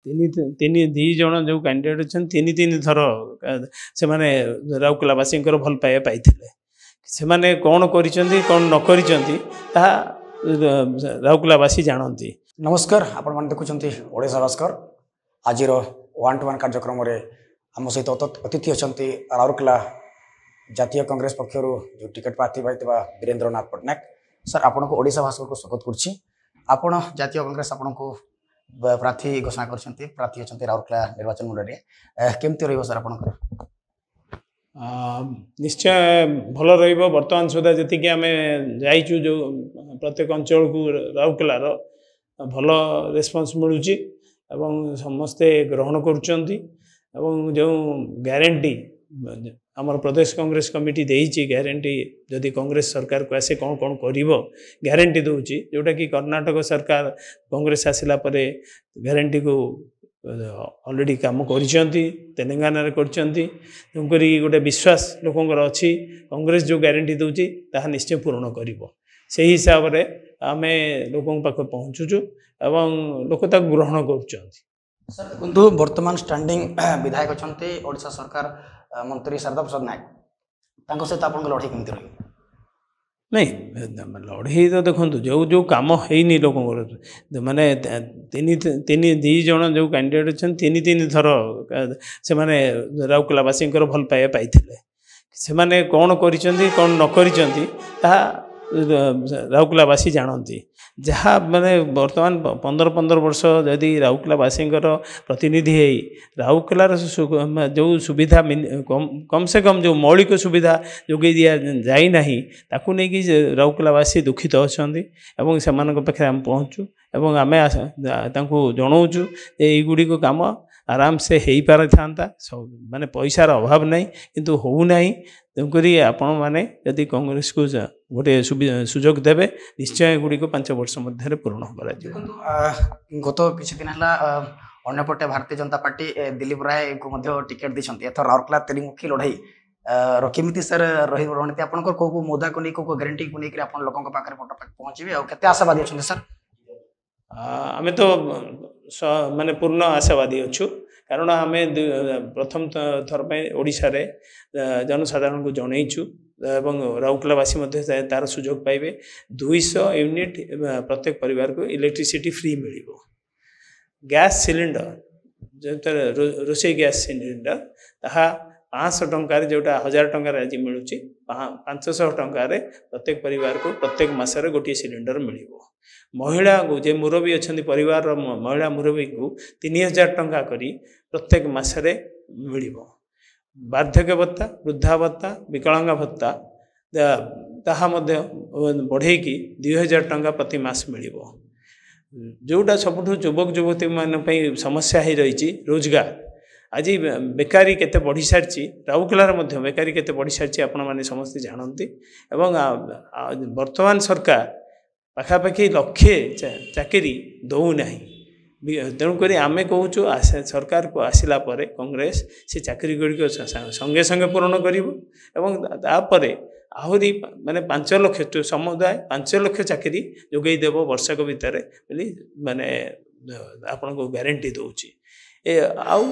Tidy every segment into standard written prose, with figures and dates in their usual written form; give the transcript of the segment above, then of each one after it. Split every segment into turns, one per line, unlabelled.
दी जन जो कैंडिडेट अच्छा तीन तीन थर से राउरकेलावासी भल पाइबा पाई से मैंने कौन कर कौन न कर राउरकेलावासी जानती।
नमस्कार, आपण मैंने देखुं ओडिशा भास्कर। आज 1-to-1 कार्यक्रम आम सहित अतिथि अच्छा राउरकेला जातीय कांग्रेस पक्षर जो टिकेट प्रार्थी वीरेंद्र नाथ पट्टनायक सर, आपन को ओडिशा भास्कर को स्वागत करुच्ची। आपण जातीय कांग्रेस आपण को प्रार्थी घोषणा करछन्ती, प्रार्थी अच्छा राउरकेला निर्वाचन मंडल केमती रही सर आपण?
निश्चय भल रर्तमान सुधा जी आम जाइचु जो प्रत्येक अंचल को राउरकेलार भल रेस्पॉन्स मिलूँ एवं समस्ते ग्रहण करुँच जो ग्यारंटी आमर प्रदेश कांग्रेस कमिटी देइछि ग्यारंटी जदि कांग्रेस सरकार को आसे कौन कौन करिवो ग्यारंटी दूची जोटा कि कर्नाटक सरकार कांग्रेस आसिला परे ग्यारंटी को ऑलरेडी काम करिसेंती, तेलंगाना रे करछंती। तुमकरी गोटे विश्वास लोकंकर अछि कांग्रेस जो ग्यारंटी दूची ताहा निश्चय पूर्ण करिवो। सेही हिसाब रे आमे लोकन पाख पहुँचुचु एवं लोक ता ग्रहण करुछंती।
सर किंतु वर्तमान स्टैंडिंग विधायक अछंती ओडिशा सरकार मंत्री शारदा प्रसाद नायक तांको सहित आपन लड़ाई केमती रही?
नहीं लड़ाई तो देखो जो जो कम है लोक माने तीन दी जन जो कैंडिडेट अच्छा तीन तीन थर से राउरकेलावासी भल पाइबा पाई से मैंने कौन कर कौन न कर राउरकेलावासी जानती। जहाँ माने वर्तमान 15 वर्ष जदि राउरकेलावासी प्रतिनिधि राउरकेलार जो सुविधा कम से कम जो मौलिक सुविधा जोगे दिया जाई नहीं ताकू नहीं कि राउरकेलावासी दुखित अच्छा से पाखे आम पहुँचु एवं आम जनाऊँ युड़िक काम आराम से हो पार था माने पैसार अभाव नहीं किंतु हो नहीं। तेणुकरी आपण मैंने यदि कांग्रेस को गोटे सुजोग देवे निश्चय गुड़ी को 5 वर्ष मध्य पूर्ण हो।
गत किसी दिन है अंपटे भारतीय जनता पार्टी दिलीप राय को टिकेट देते एथर राउरकेला त्रिमुखी लड़ाई रखिमिति सर रणनीति आप मुद्दा को नहीं ग्यारंटी को लेकर आप लोगों पहुंचे और केते आशावादी अच्छा सर?
आम तो माने पूर्ण आशावादी अच्छु कारण आम प्रथम थर ओडिशा रे जनसाधारण को जनईचु एवं राउरकेलावासी तार सुजोग पाइबे 200 यूनिट प्रत्येक परिवार को इलेक्ट्रिसिटी फ्री मिल। गैस सिलिंडर जो रोषे गैस सिलिंडर ताहा 500 टंकार जोटा 1000 टंकार आज मिलूँ 500 टंकार प्रत्येक परिवार को प्रत्येक मासरे गोटे सिलिंडर मिल। महिला को जे मुरबी अच्छा परिवार महिला मुरबी को 3000 टंका करी प्रत्येक मासरे मिल। वार्धक्य भत्ता, वृद्धा भत्ता, विकलांग भत्ता ताहा बढ़े 2000 टंका प्रति मास मिल। जोटा सबुठ युवक युवती मान समस्या ही रही रोजगार आज बेकारी केते बढ़ी सारी राउरकेलार बेकारी केते बढ़ी सारी आपण मैंने समस्ते जानती एवं वर्तमान सरकार पाखापाखि लक्षे चाकरी दौना। तेणुक आम कहूँ सरकार को आसला परे कांग्रेस से चाकरी गुड़िक संगे संगे पूर्ण कर आहरी माने 5 लाख समुदाय 5 लाख चाकरी जोगईदेव वर्षक भितर माने आपन को गारंटी दूची। आउ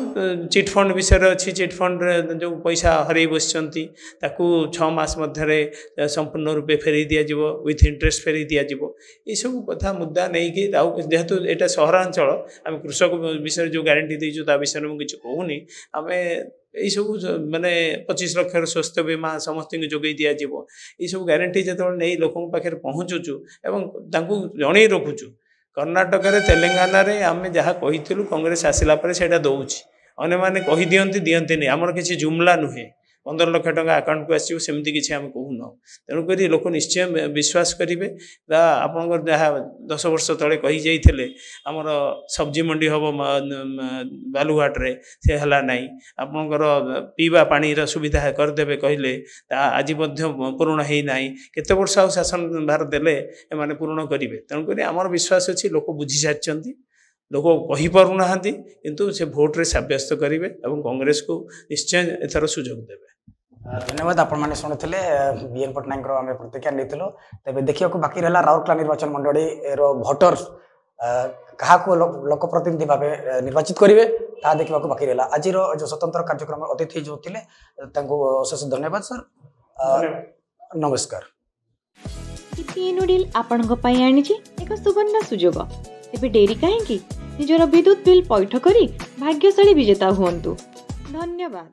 चिट फंड विषय अच्छी चिट फंड जो पैसा हरई बसती 6 मास मध्य संपूर्ण रूपे फेरी दिज्व विथ इंटरेस्ट फेरी दिज्व सब कथा मुद्दा नहीं कि जेहेतु यहाँ सहरांचल आम कृषक विषय जो गारंटी देचु ता विषय में किसी कहूनी आम यही सब माने 25 लाख स्वास्थ्य बीमा समस्त जोगई दिज्व ये गारंटी जो नहीं लोकों पाखे पहुँचुचु एवं जन रखुचु। कर्नाटक रे तेलंगाना रे आम जहाँ कही कांग्रेस आसला से दौची अने मैंने कही दियंती नहीं आमर किसी जुमला नुहे 15 लाख टंका अकाउंट को आसो सेमती किसी आम कहूना। तेणुक लोक निश्चय विश्वास करेंगे आपंकर जहाँ 10 वर्ष तले कही जाइए आमर सब्जी मंडी हम बालुघाट रे से हला नहीं आपंकर पीवा पानी सुविधा करदे कहले आज पूर्ण है ना केते वर्ष आ शासन भार देले एमाने पूर्ण करेंगे। तेणुक आमर विश्वास अच्छी लोक बुझी सारी लोक कहीपना किंतु से भोट रे सब्यस्त करेंगे और कांग्रेस को निश्चय एथर सुजोग देवे।
धन्यवाद। आपण मैंने शुणुते बीएन पट्टनायक आम प्रतिक्रिया नहीं तेज देखा बाकी रहा राउरकेला निर्वाचन मंडली भोटर क्या लोकप्रतिनिधि भाव निर्वाचित करेंगे ता देखा बाकी रहा आज जो स्वतंत्र कार्यक्रम अतिथि जो थे अशेष धन्यवाद सर नमस्कार
आपण एक सुवर्ण सुजोग तेज डेरी कहीं निजर विद्युत बिल पैठ करी भाग्यशाली विजेता हुंतु धन्यवाद।